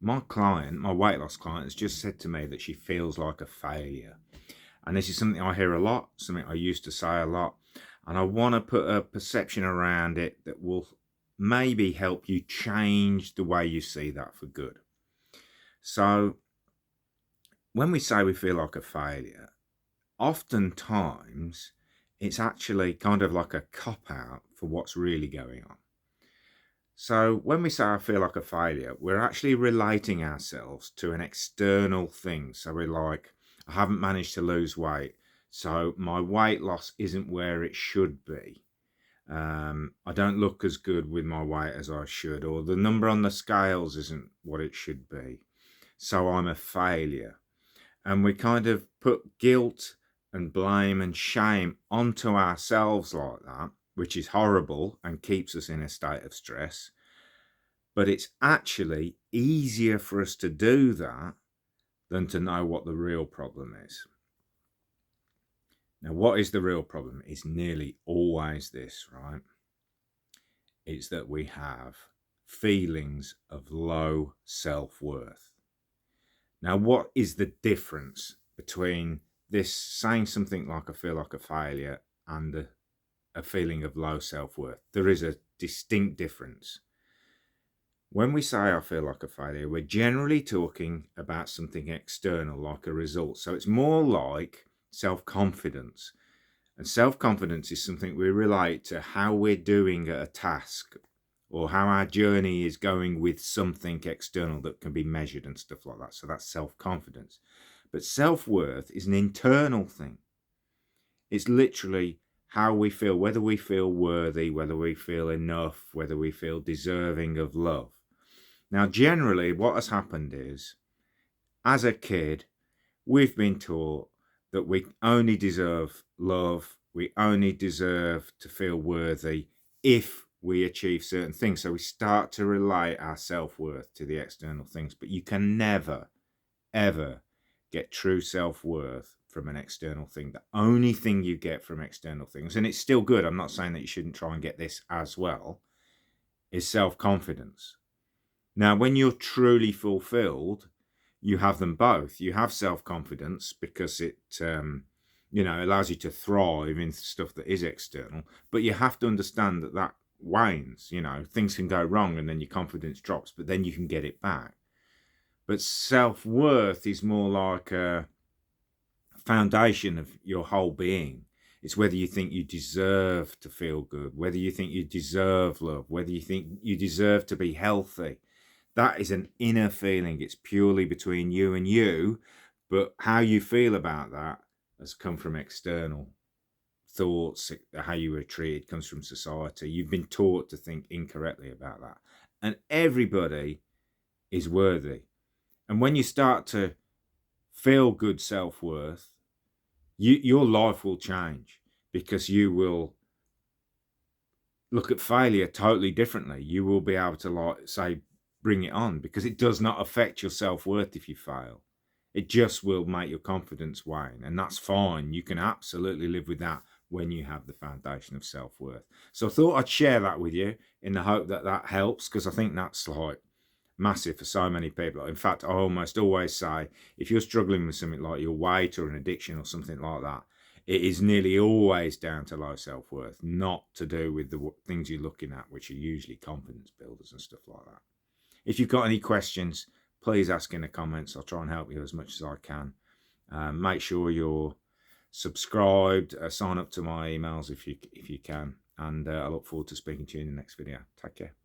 my client, my weight loss client, has just said to me that she feels like a failure. And this is something I hear a lot, something I used to say a lot. And I want to put a perception around it that will maybe help you change the way you see that for good. So when we say we feel like a failure, oftentimes it's actually kind of like a cop-out for what's really going on. So when we say I feel like a failure, we're actually relating ourselves to an external thing. So we're like, I haven't managed to lose weight, so my weight loss isn't where it should be. I don't look as good with my weight as I should, or the number on the scales isn't what it should be. So I'm a failure. And we kind of put guilt and blame and shame onto ourselves like that, which is horrible and keeps us in a state of stress. But it's actually easier for us to do that than to know what the real problem is. Now, what is the real problem? It's nearly always this, right? It's that we have feelings of low self-worth. Now, what is the difference between this saying something like I feel like a failure and a feeling of low self-worth? There is a distinct difference. When we say I feel like a failure, we're generally talking about something external, like a result. So it's more like self-confidence. And self-confidence is something we relate to how we're doing at a task, or how our journey is going with something external that can be measured and stuff like that. So that's self-confidence. But self-worth is an internal thing. It's literally how we feel, whether we feel worthy, whether we feel enough, whether we feel deserving of love. Now, generally, what has happened is, as a kid, we've been taught that we only deserve love, we only deserve to feel worthy if we achieve certain things. So we start to relate our self-worth to the external things, but you can never, ever get true self-worth from an external thing. The only thing you get from external things, and it's still good, I'm not saying that you shouldn't try and get this as well, is self-confidence. Now, when you're truly fulfilled, you have them both. You have self-confidence because it allows you to thrive in stuff that is external, but you have to understand that wanes. Things can go wrong and then your confidence drops, but then you can get it back. But self-worth is more like a foundation of your whole being. It's whether you think you deserve to feel good, whether you think you deserve love, whether you think you deserve to be healthy. That is an inner feeling. It's purely between you and you, but how you feel about that has come from external thoughts. How you were treated comes from society. You've been taught to think incorrectly about that. And everybody is worthy. And when you start to feel good self-worth, your life will change, because you will look at failure totally differently. You will be able to, say, bring it on, because it does not affect your self-worth if you fail. It just will make your confidence wane, and that's fine. You can absolutely live with that when you have the foundation of self-worth. So I thought I'd share that with you in the hope that that helps, because I think that's massive for so many people. In fact, I almost always say, if you're struggling with something like your weight or an addiction or something like that, it is nearly always down to low self-worth, not to do with the things you're looking at, which are usually confidence builders and stuff like that. If you've got any questions, please ask in the comments. I'll try and help you as much as I can. Make sure you're subscribed, sign up to my emails if you can, and I look forward to speaking to you in the next video. Take care.